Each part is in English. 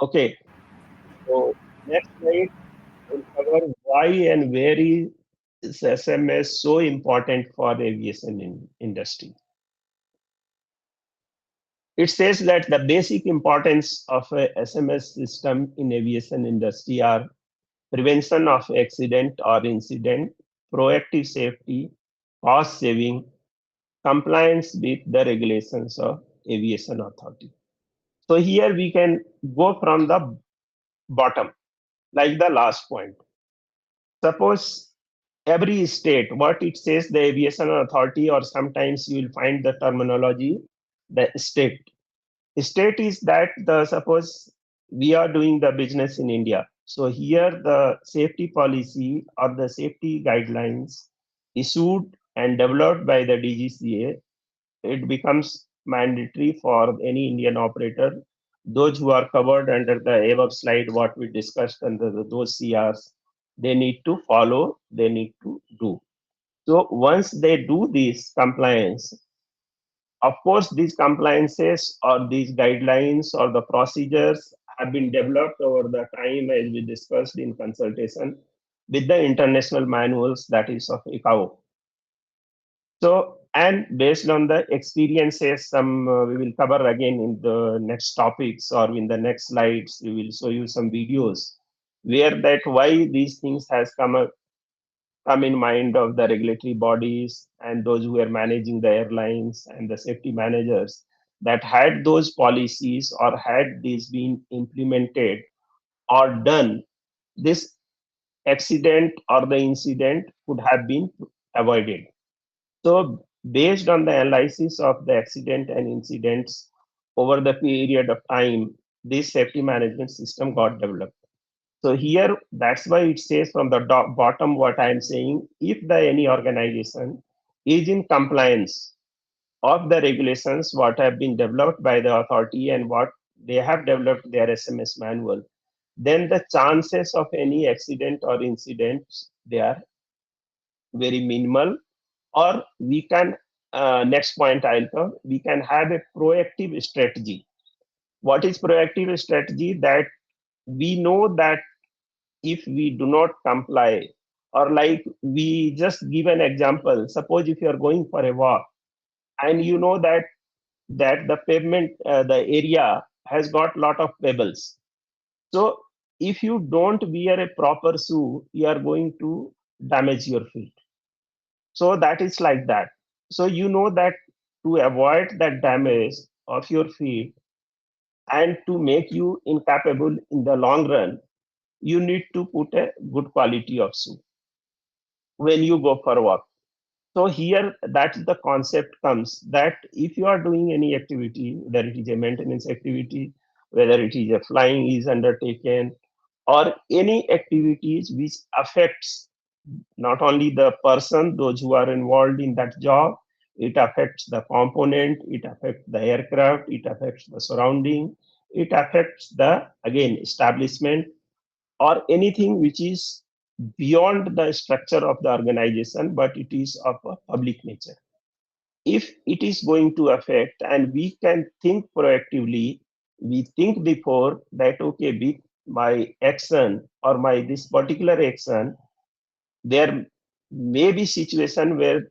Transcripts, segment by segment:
Okay, so next slide will cover why and where is SMS so important for aviation industry. It says that the basic importance of a SMS system in aviation industry are prevention of accident or incident, proactive safety, cost saving, compliance with the regulations of aviation authority. So here we can go from the bottom, like the last point. Suppose every state, what it says, the aviation authority, or sometimes you will find the terminology, the state. State is that the suppose we are doing the business in India. So here the safety policy or the safety guidelines issued and developed by the DGCA, it becomes mandatory for any Indian operator. Those who are covered under the above slide, what we discussed under those CRs, they need to follow, they need to do. So once they do this compliance, of course, these compliances or these guidelines or the procedures have been developed over the time as we discussed in consultation with the international manuals that is of ICAO. So, and based on the experiences, some we will cover again in the next topics or in the next slides. We will show you some videos where that why these things has come in mind of the regulatory bodies and those who are managing the airlines and the safety managers that had those policies or had these been implemented or done, this accident or the incident could have been avoided. So, based on the analysis of the accident and incidents over the period of time, this safety management system got developed. So here, that's why it says from the bottom what I am saying, if the any organization is in compliance of the regulations what have been developed by the authority and what they have developed their SMS manual, then the chances of any accident or incidents, they are very minimal. Or we can, next point I'll come, we can have a proactive strategy. What is proactive strategy? That we know that if we do not comply, or like we just give an example, suppose if you are going for a walk and you know that the pavement, the area has got lot of pebbles. So if you don't wear a proper shoe, you are going to damage your feet. So that is like that. So you know that to avoid that damage of your feet and to make you incapable in the long run, you need to put a good quality of shoe when you go for work. So here that the concept comes that if you are doing any activity, whether it is a maintenance activity, whether it is a flying is undertaken, or any activities which affects not only the person, those who are involved in that job, it affects the component, it affects the aircraft, it affects the surrounding, it affects the again establishment or anything which is beyond the structure of the organization, but it is of a public nature. If it is going to affect, and we can think proactively, we think before that, okay, with my action or my this particular action, there may be situation where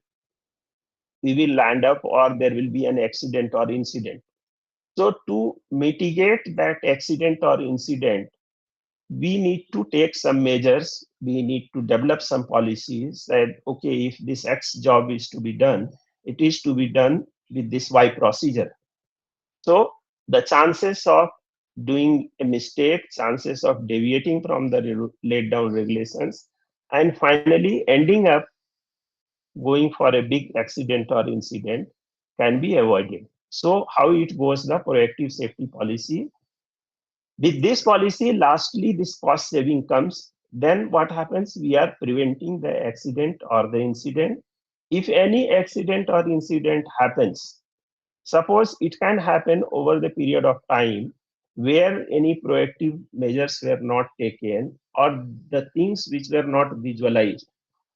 we will land up or there will be an accident or incident. So to mitigate that accident or incident, we need to take some measures. We need to develop some policies that, okay, if this X job is to be done, it is to be done with this Y procedure. So the chances of doing a mistake, chances of deviating from the laid down regulations, and finally ending up going for a big accident or incident can be avoided. So how it goes, the proactive safety policy. With this policy, lastly, this cost saving comes. Then what happens? We are preventing the accident or the incident. If any accident or incident happens, suppose it can happen over the period of time where any proactive measures were not taken or the things which were not visualized.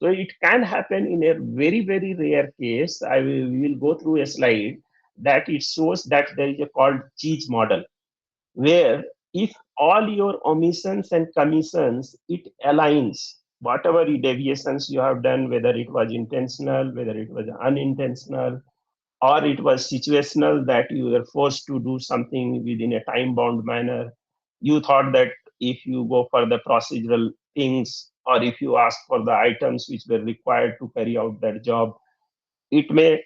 So it can happen in a very, very rare case. We will go through a slide that it shows that there is a called cheese model where if all your omissions and commissions, it aligns whatever deviations you have done, whether it was intentional, whether it was unintentional, or it was situational that you were forced to do something within a time bound manner. You thought that if you go for the procedural things, or if you ask for the items which were required to carry out that job, it may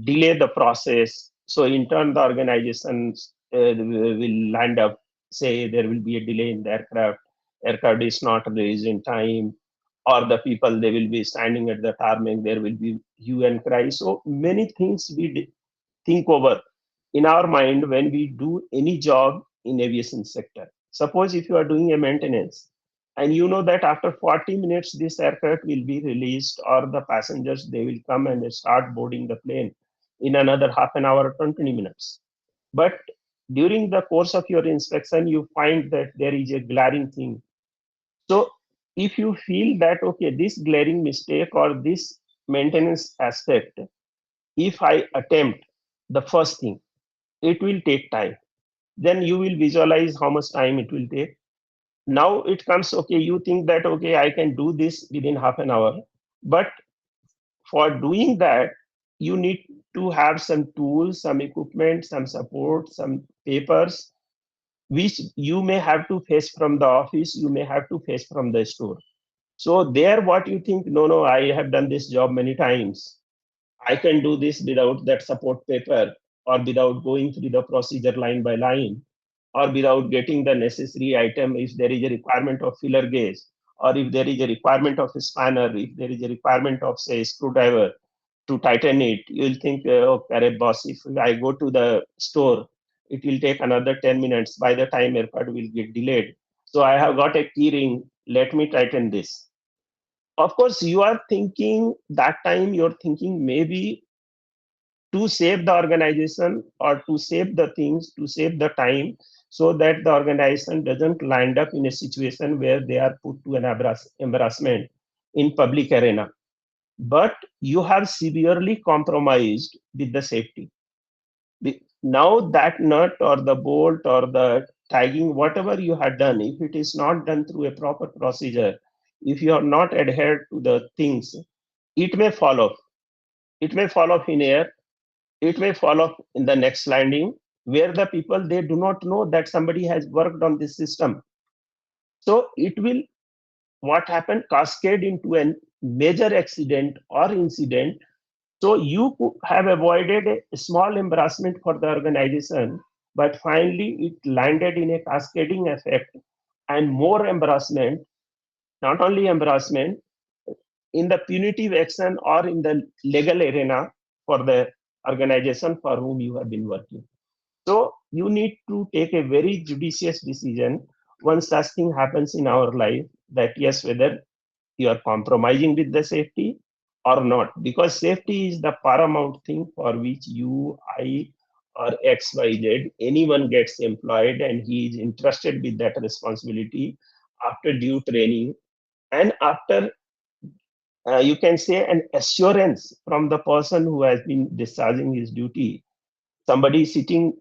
delay the process. So in turn, the organizations will land up, say there will be a delay in the aircraft is not released in time, or the people they will be standing at the tarmac, there will be hue and cry. So many things we think over in our mind when we do any job in aviation sector. Suppose if you are doing a maintenance and you know that after 40 minutes this aircraft will be released, or the passengers they will come and start boarding the plane in another half an hour or 20 minutes. But during the course of your inspection you find that there is a glaring thing. So if you feel that okay, this glaring mistake or this maintenance aspect, if I attempt the first thing, it will take time. Then you will visualize how much time it will take. Now it comes, okay, you think that okay, I can do this within half an hour. But for doing that, you need to have some tools, some equipment, some support, some papers, which you may have to face from the office, you may have to face from the store. So there what you think, no, no, I have done this job many times, I can do this without that support paper, or without going through the procedure line by line, or without getting the necessary item if there is a requirement of filler gauge, or if there is a requirement of a spanner, if there is a requirement of, say, screwdriver to tighten it. You'll think, oh, arey boss, if I go to the store, it will take another 10 minutes. By the time airport will get delayed. So I have got a key ring. Let me tighten this. Of course, you are thinking that time, you're thinking maybe to save the organization, or to save the things, to save the time, so that the organization doesn't land up in a situation where they are put to an embarrassment in public arena. But you have severely compromised with the safety. Now that nut or the bolt or the tagging, whatever you had done, if it is not done through a proper procedure, if you are not adhered to the things, it may fall off. It may fall off in air, it may fall off in the next landing, where the people they do not know that somebody has worked on this system. So it will, what happened, cascade into a major accident or incident. So you could have avoided a small embarrassment for the organization, but finally it landed in a cascading effect and more embarrassment. Not only embarrassment, in the punitive action or in the legal arena for the organization for whom you have been working. So you need to take a very judicious decision once such thing happens in our life, that yes, whether you are compromising with the safety or not, because safety is the paramount thing for which you, I, or XYZ, anyone gets employed and he is entrusted with that responsibility after due training, and after you can say an assurance from the person who has been discharging his duty. Somebody sitting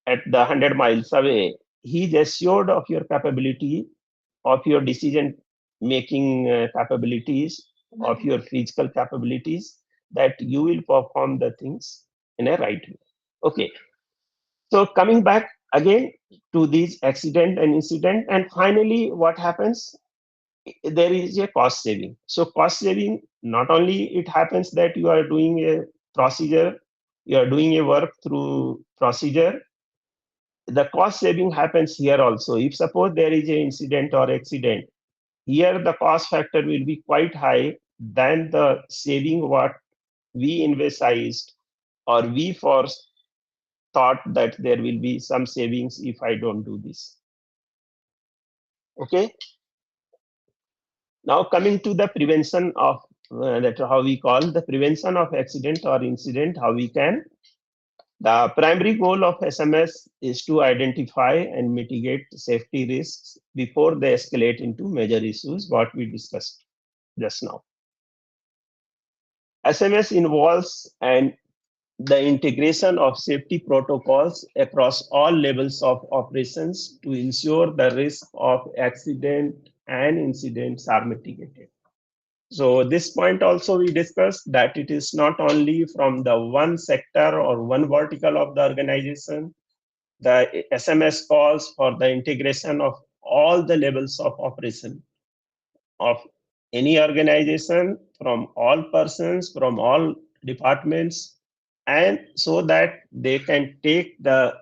at the 100 miles away, he is assured of your capability, of your decision making capabilities, of your physical capabilities, that you will perform the things in a right way. Okay, so coming back again to these accident and incident, and finally what happens, there is a cost saving. So cost saving, not only it happens that you are doing a procedure, you are doing a work through procedure, the cost saving happens here also. If suppose there is an incident or accident, here the cost factor will be quite high than the saving what we emphasized, or we first thought that there will be some savings if I don't do this. Okay. Now coming to the prevention of that how we call the prevention of accident or incident, how we can. The primary goal of SMS is to identify and mitigate safety risks before they escalate into major issues, what we discussed just now. SMS involves an the integration of safety protocols across all levels of operations to ensure the risk of accident and incidents are mitigated. So this point also we discussed that it is not only from the one sector or one vertical of the organization. The SMS calls for the integration of all the levels of operation of any organization, from all persons, from all departments, and so that they can take the,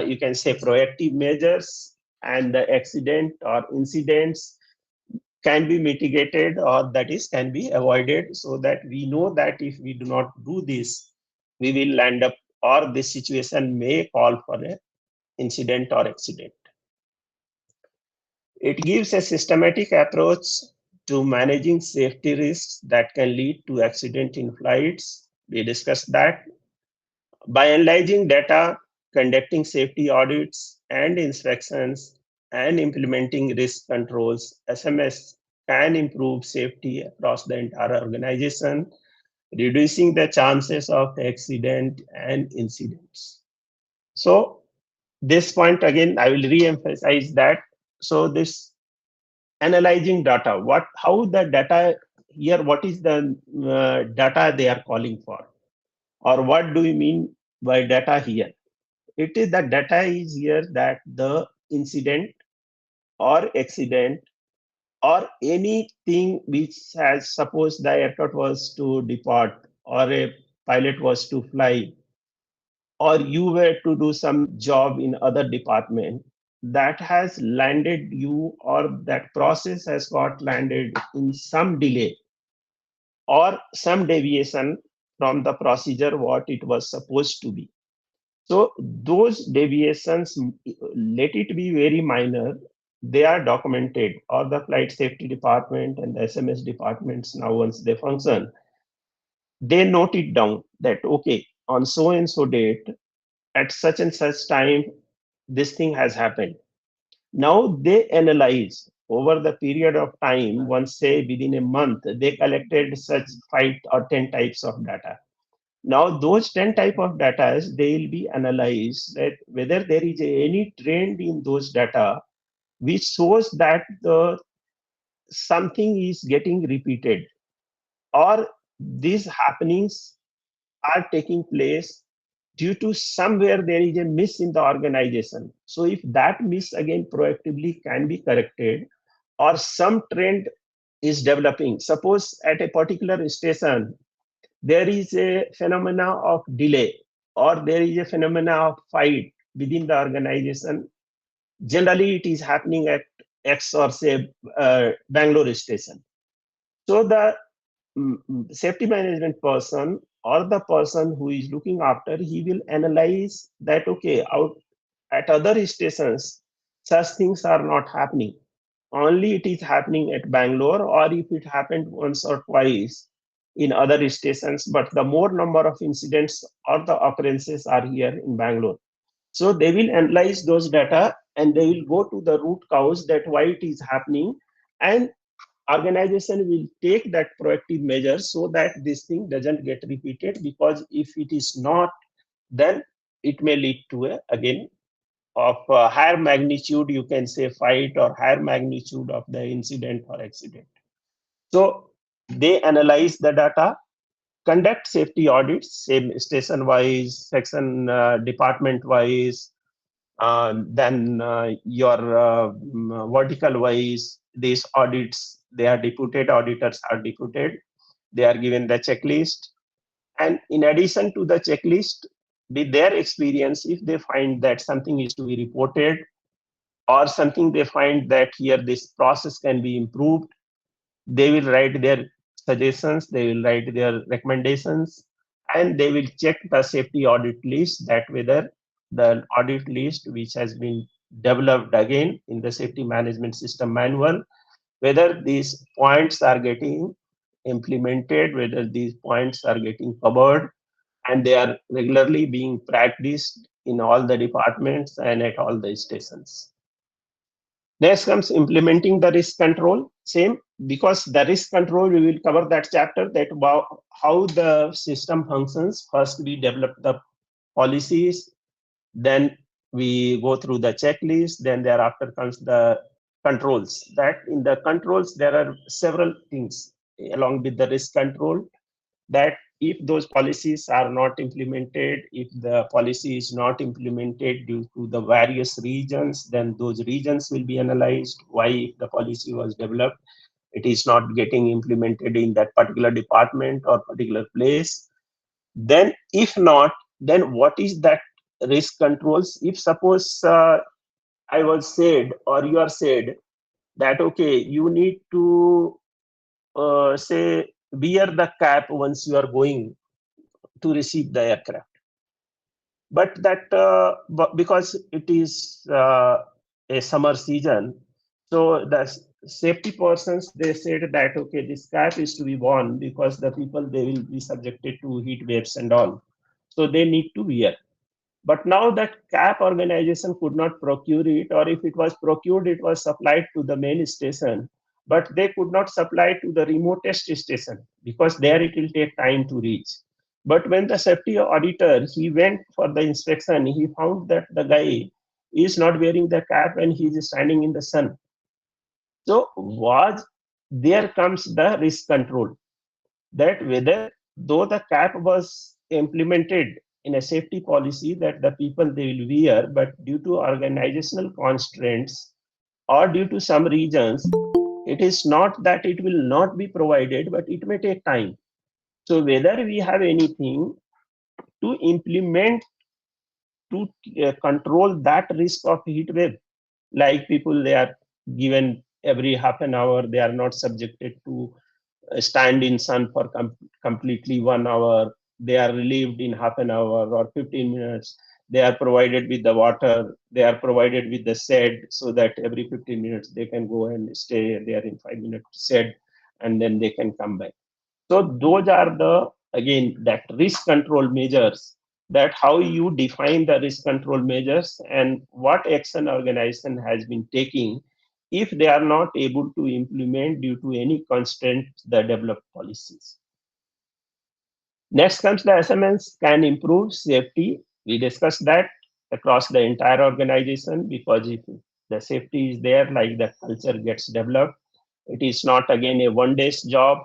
you can say, proactive measures, and the accident or incidents can be mitigated, or that is can be avoided, so that we know that if we do not do this, we will end up, or this situation may call for an incident or accident. It gives a systematic approach to managing safety risks that can lead to accident in flights. We discussed that. By analyzing data, conducting safety audits and inspections, and implementing risk controls, SMS can improve safety across the entire organization, reducing the chances of accident and incidents. So this point again, I will re-emphasize that. So this analyzing data, what, how the data here, what is the data they are calling for, or what do we mean by data here? It is the data is here that the incident or accident or anything which has, suppose the aircraft was to depart, or a pilot was to fly, or you were to do some job in other department, that has landed you, or that process has got landed in some delay or some deviation from the procedure what it was supposed to be. So those deviations, let it be very minor, they are documented, or the flight safety department and the SMS departments, now once they function, they note it down that okay, on so and so date, at such and such time, this thing has happened. Now they analyze over the period of time, once say within a month, they collected such 5 or 10 types of data. Now those 10 type of data, they will be analyzed that whether there is any trend in those data which shows that the something is getting repeated, or these happenings are taking place due to somewhere there is a miss in the organization. So if that miss again proactively can be corrected, or some trend is developing, suppose at a particular station there is a phenomena of delay, or there is a phenomena of fight within the organization. Generally it is happening at X or say Bangalore station. So the safety management person, or the person who is looking after, he will analyze that okay, out at other stations such things are not happening, only it is happening at Bangalore, or if it happened once or twice in other stations, but the more number of incidents or the occurrences are here in Bangalore. So they will analyze those data, and they will go to the root cause that why it is happening, and organization will take that proactive measure so that this thing doesn't get repeated, because if it is not, then it may lead to a, again, of a higher magnitude, you can say fight, or higher magnitude of the incident or accident. So they analyze the data, conduct safety audits, same station wise, section department wise, then your vertical wise, these audits, they are deputed, auditors are deputed, they are given the checklist. And in addition to the checklist, with their experience, if they find that something is to be reported, or something they find that here this process can be improved, they will write their suggestions, they will write their recommendations, and they will check the safety audit list, that whether the audit list which has been developed again in the safety management system manual, whether these points are getting implemented, whether these points are getting covered, and they are regularly being practiced in all the departments and at all the stations. Next comes implementing the risk control. Same, because the risk control, we will cover that chapter, that how the system functions. First, we develop the policies, then we go through the checklist, then thereafter comes the controls. That in the controls, there are several things along with the risk control, that if those policies are not implemented, if the policy is not implemented due to the various regions, then those regions will be analyzed. Why the policy was developed, it is not getting implemented in that particular department or particular place. Then if not, then what is that risk controls? If suppose I was said, or you are said, that okay, you need to say wear the cap once you are going to receive the aircraft, but that because it is a summer season, so the safety persons, they said that okay, this cap is to be worn because the people, they will be subjected to heat waves and all, so they need to wear. But now that cap organization could not procure it, or if it was procured, it was supplied to the main station, but they could not supply to the remotest station because there it will take time to reach. But when the safety auditor, he went for the inspection, he found that the guy is not wearing the cap and he is standing in the sun. So was there comes the risk control, that whether though the cap was implemented in a safety policy that the people, they will wear, but due to organizational constraints or due to some regions, it is not that it will not be provided, but it may take time. So whether we have anything to implement to control that risk of heat wave, like people, they are given every half an hour, they are not subjected to stand in sun for completely 1 hour, they are relieved in half an hour or 15 minutes, they are provided with the water, they are provided with the shed, so that every 15 minutes they can go and stay there in 5 minutes shed, and then they can come back. So those are the, again, that risk control measures, that how you define the risk control measures and what action organization has been taking if they are not able to implement due to any constraint the developed policies. Next comes the SMS can improve safety. We discussed that across the entire organization, because if the safety is there, like the culture gets developed, it is not again a one day's job.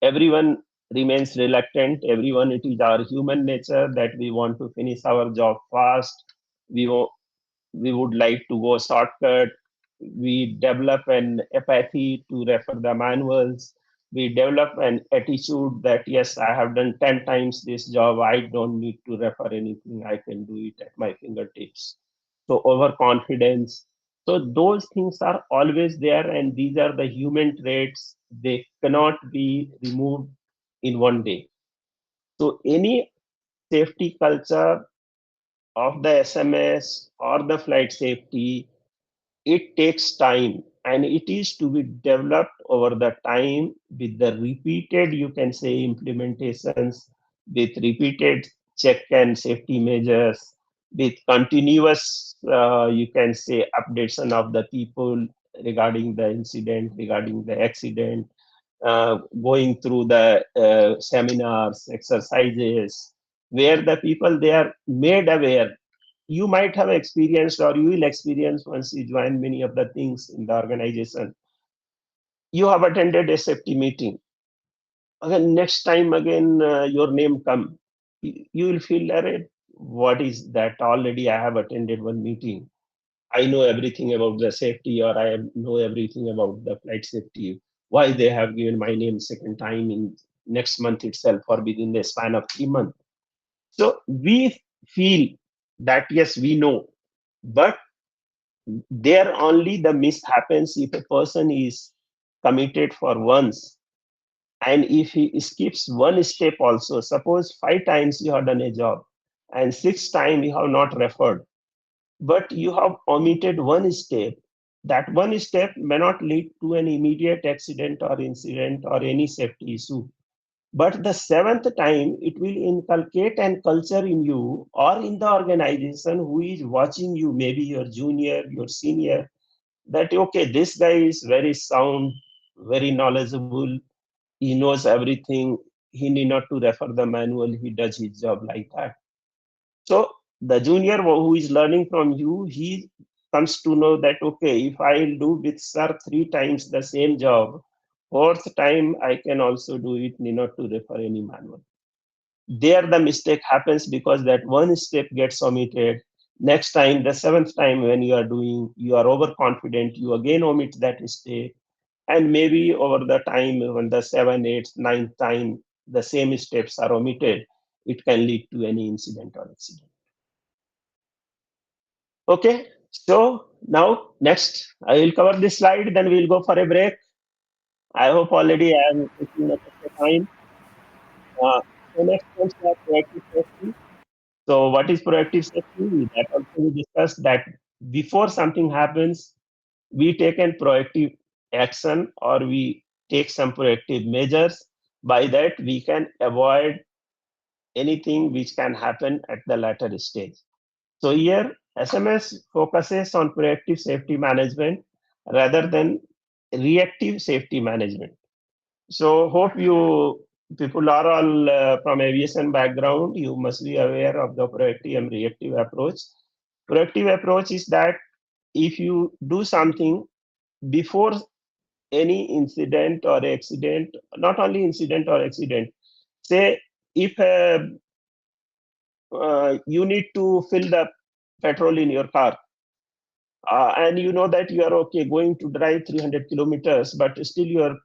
Everyone remains reluctant. Everyone, it is our human nature that we want to finish our job fast. We we would like to go shortcut. We develop an apathy to refer the manuals. We develop an attitude that yes, I have done 10 times this job, I don't need to refer anything, I can do it at my fingertips. So overconfidence. So those things are always there, and these are the human traits. They cannot be removed in one day. So any safety culture of the SMS or the flight safety, it takes time, and it is to be developed over the time with the repeated, you can say, implementations, with repeated check and safety measures, with continuous, you can say, updation of the people regarding the incident, regarding the accident, going through the seminars, exercises, where the people, they are made aware. You might have experienced, or you will experience once you join many of the things in the organization. You have attended a safety meeting. Again, next time again, your name come. You will feel, "Arey, what is that? Already I have attended one meeting. I know everything about the safety, or I know everything about the flight safety. Why they have given my name second time in next month itself, or within the span of 3 months?" So we feel that yes, we know, but there only the miss happens if a person is committed for once, and if he skips one step also. Suppose 5 times you have done a job and sixth time you have not referred, but you have omitted one step. That one step may not lead to an immediate accident or incident or any safety issue, but the seventh time it will inculcate an culture in you or in the organization who is watching you, maybe your junior, your senior, that okay, this guy is very sound, very knowledgeable, he knows everything, he need not to refer the manual, he does his job like that. So the junior who is learning from you, he comes to know that, okay, if I'll do with sir 3 times the same job, fourth time I can also do it, need not to refer any manual. There the mistake happens because that one step gets omitted. Next time, the seventh time when you are doing, you are overconfident, you again omit that step. And maybe over the time, when the seventh, eighth, ninth time, the same steps are omitted, it can lead to any incident or accident. Okay, so now next, I will cover this slide, then we'll go for a break. I hope already I am taking much of the time. So next comes the proactive safety. So what is proactive safety? That also we discussed that before something happens, we take an proactive action or we take some proactive measures. By that, we can avoid anything which can happen at the latter stage. So here, SMS focuses on proactive safety management rather than reactive safety management. So hope you people are all from aviation background. You must be aware of the proactive and reactive approach. Proactive approach is that if you do something before any incident or accident, not only incident or accident, say if you need to fill the petrol in your car, and you know that you are okay going to drive 300 kilometers, but still your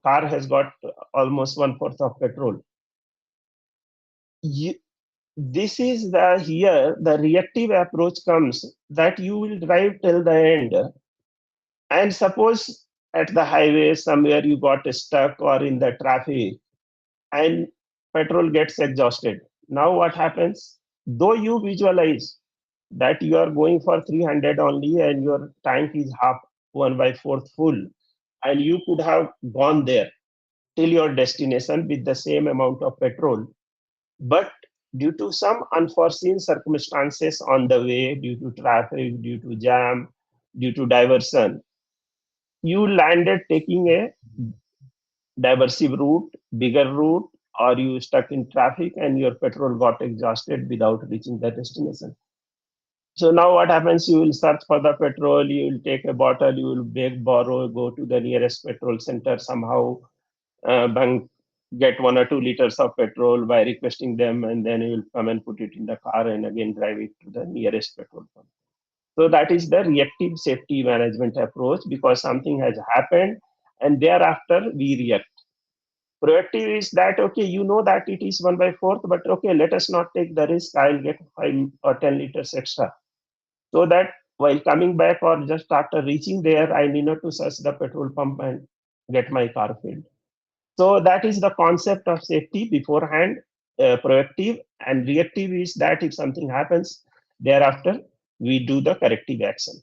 car has got almost one fourth of petrol. You, this is the here the reactive approach comes, that you will drive till the end, and suppose at the highway somewhere you got stuck or in the traffic and petrol gets exhausted. Now what happens? Though you visualize that you are going for 300 only and your tank is half, one by fourth full, and you could have gone there till your destination with the same amount of petrol, but due to some unforeseen circumstances on the way, due to traffic, due to jam, due to diversion, you landed taking a diversive route, bigger route, or you stuck in traffic and your petrol got exhausted without reaching the destination. So now what happens? You will search for the petrol, you will take a bottle, you will beg, borrow, go to the nearest petrol center, somehow bank get 1 or 2 liters of petrol by requesting them, and then you will come and put it in the car and again drive it to the nearest petrol pump. So that is the reactive safety management approach, because something has happened and thereafter we react. Proactive is that, okay, you know that it is one by fourth, but okay, let us not take the risk. I'll get 5 or 10 liters extra, so that while coming back or just after reaching there, I need not to search the petrol pump and get my car filled. So that is the concept of safety beforehand. Proactive and reactive is that if something happens, thereafter we do the corrective action.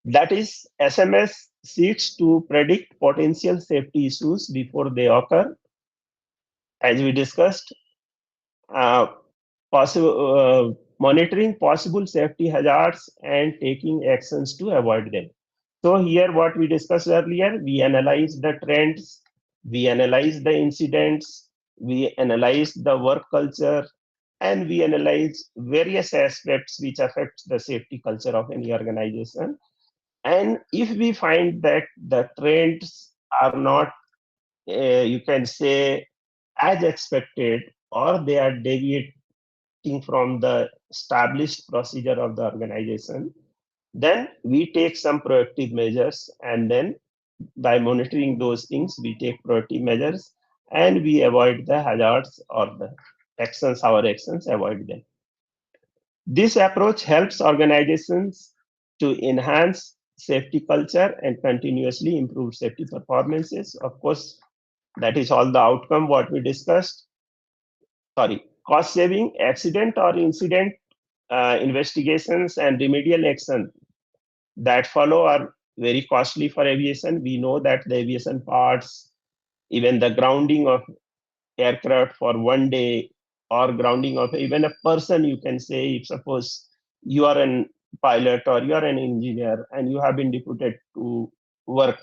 That is, SMS seeks to predict potential safety issues before they occur, as we discussed, uh, monitoring possible safety hazards and taking actions to avoid them. So here, what we discussed earlier, we analyze the trends, we analyze the incidents, we analyze the work culture, and we analyze various aspects which affect the safety culture of any organization. And if we find that the trends are not, you can say, as expected, or they are deviating from the established procedure of the organization, then we take some proactive measures, and then by monitoring those things, we take proactive measures and we avoid the hazards or the actions, our actions avoid them. This approach helps organizations to enhance safety culture and continuously improve safety performances. Of course, that is all the outcome what we discussed. Sorry, cost saving, accident or incident investigations and remedial action that follow are very costly for aviation. We know that the aviation parts, even the grounding of aircraft for one day, or grounding of even a person, you can say, if suppose you are an pilot or you are an engineer and you have been deputed to work,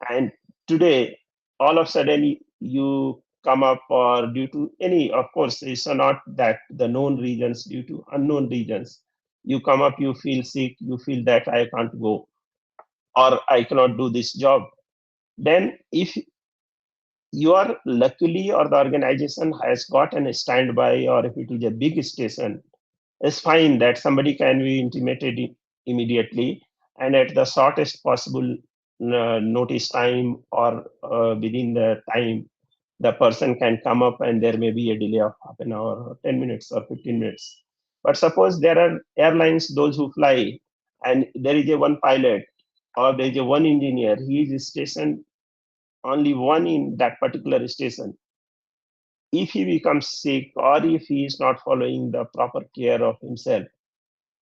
and Today, all of a sudden you come up, or due to any, of course, it's not that the known reasons, due to unknown reasons, you come up, you feel sick, you feel that I can't go or I cannot do this job. Then if you are luckily, or the organization has got a standby, or if it is a big station, it's fine that somebody can be intimated immediately and at the shortest possible notice time, or within the time the person can come up, and there may be a delay of half an hour or 10 minutes or 15 minutes. But suppose there are airlines, those who fly, and there is a one pilot or there is a one engineer, he is stationed only one in that particular station. If he becomes sick, or if he is not following the proper care of himself,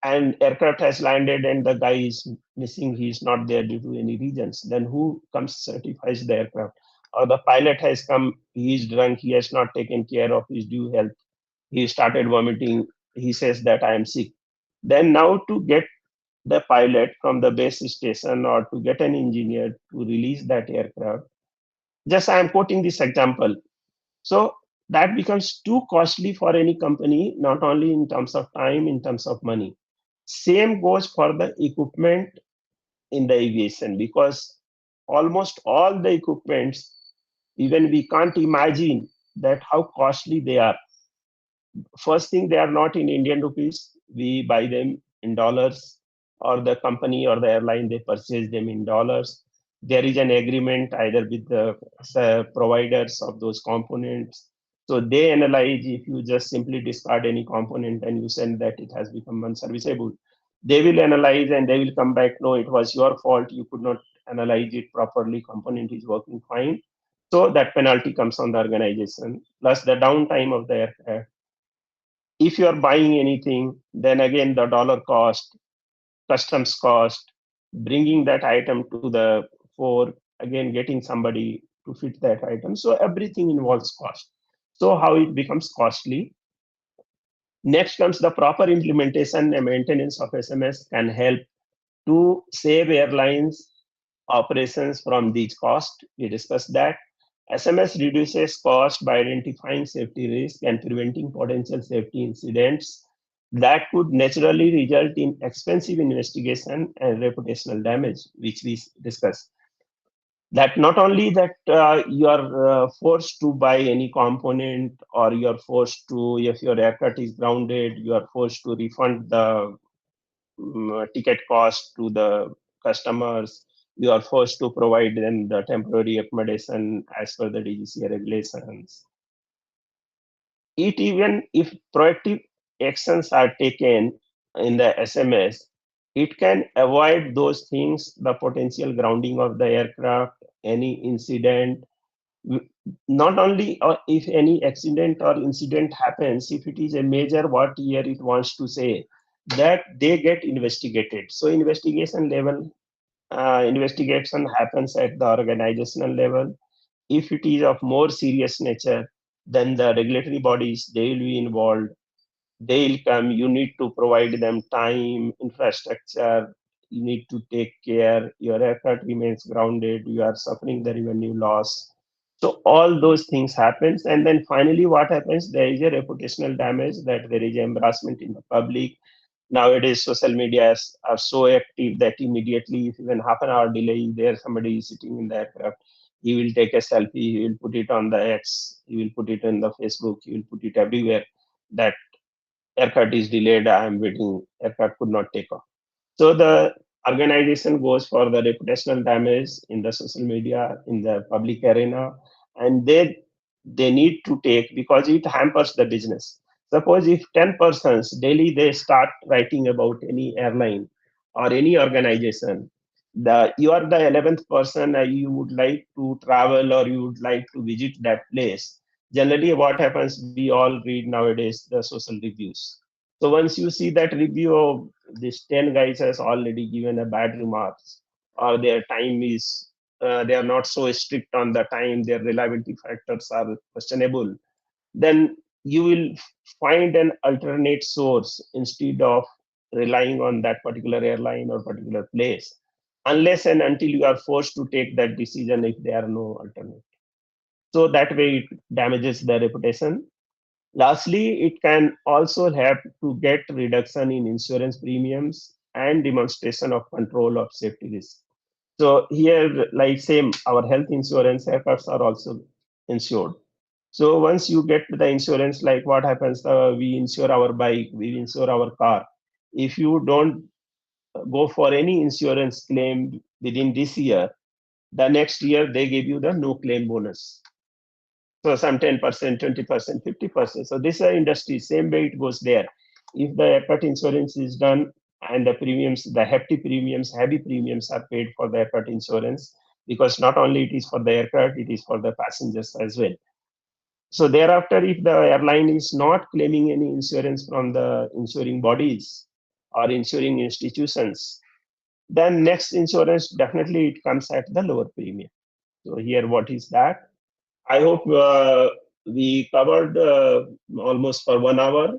and aircraft has landed and the guy is missing, he is not there due to any reasons, then who comes certifies the aircraft? Or the pilot has come, he is drunk, he has not taken care of his due health, he started vomiting, he says that I am sick. Then now to get the pilot from the base station, or to get an engineer to release that aircraft, just I am quoting this example, so that becomes too costly for any company, not only in terms of time, in terms of money. Same goes for the equipment in the aviation, because almost all the equipments, even we can't imagine that how costly they are. First thing, they are not in Indian rupees. We buy them in dollars, or the company or the airline, they purchase them in dollars. There is an agreement either with the providers of those components. So they analyze, if you just simply discard any component and you send that it has become unserviceable, they will analyze and they will come back, no, it was your fault. You could not analyze it properly. Component is working fine. So that penalty comes on the organization, plus the downtime of the aircraft. If you are buying anything, then again the dollar cost, customs cost, bringing that item to the fore, again getting somebody to fit that item. So everything involves cost. So how it becomes costly. Next comes the proper implementation and maintenance of SMS can help to save airlines operations from these costs. We discussed that. SMS reduces cost by identifying safety risks and preventing potential safety incidents that could naturally result in expensive investigation and reputational damage, which we discussed. That not only that you are forced to buy any component, or you are forced to, if your aircraft is grounded, you are forced to refund the ticket cost to the customers. You are forced to provide them the temporary accommodation as per the DGCA regulations. It, even if proactive actions are taken in the SMS, it can avoid those things, the potential grounding of the aircraft, any incident. Not only if any accident or incident happens, if it is a major, what here it wants to say, that they get investigated. So investigation happens at the organizational level. If it is of more serious nature, then the regulatory bodies, they will be involved. They'll come, you need to provide them time, infrastructure, you need to take care, your aircraft remains grounded, you are suffering the revenue loss. So all those things happens, and then finally what happens, there is a reputational damage, that there is embarrassment in the public. Nowadays social medias are so active that immediately, if even half an hour delay is there, somebody is sitting in the aircraft, he will take a selfie, he will put it on the X, he will put it in the Facebook, he will put it everywhere, that aircraft is delayed, I am waiting, aircraft could not take off. So the organization goes for the reputational damage in the social media, in the public arena, and they need to take, because it hampers the business. Suppose if 10 persons daily they start writing about any airline or any organization, you are the 11th person, you would like to travel or you would like to visit that place. Generally, what happens? We all read nowadays the social reviews. So once you see that review of this 10 guys has already given a bad remarks, or their time is, they are not so strict on the time, their reliability factors are questionable, then you will find an alternate source instead of relying on that particular airline or particular place. unless and until you are forced to take that decision if there are no alternative. So that way it damages the reputation. Lastly, it can also help to get reduction in insurance premiums and demonstration of control of safety risk. So here, like same, our health insurance efforts are also insured. So once you get the insurance, like what happens, we insure our bike, we insure our car. If you don't go for any insurance claim within this year, the next year they give you the no claim bonus. So some 10%, 20%, 50%. So this industry, same way it goes there. If the aircraft insurance is done and the premiums, the hefty premiums, heavy premiums are paid for the aircraft insurance, because not only it is for the aircraft, it is for the passengers as well. So thereafter, if the airline is not claiming any insurance from the insuring bodies or insuring institutions, then next insurance definitely it comes at the lower premium. So here, what is that? I hope we covered almost for 1 hour.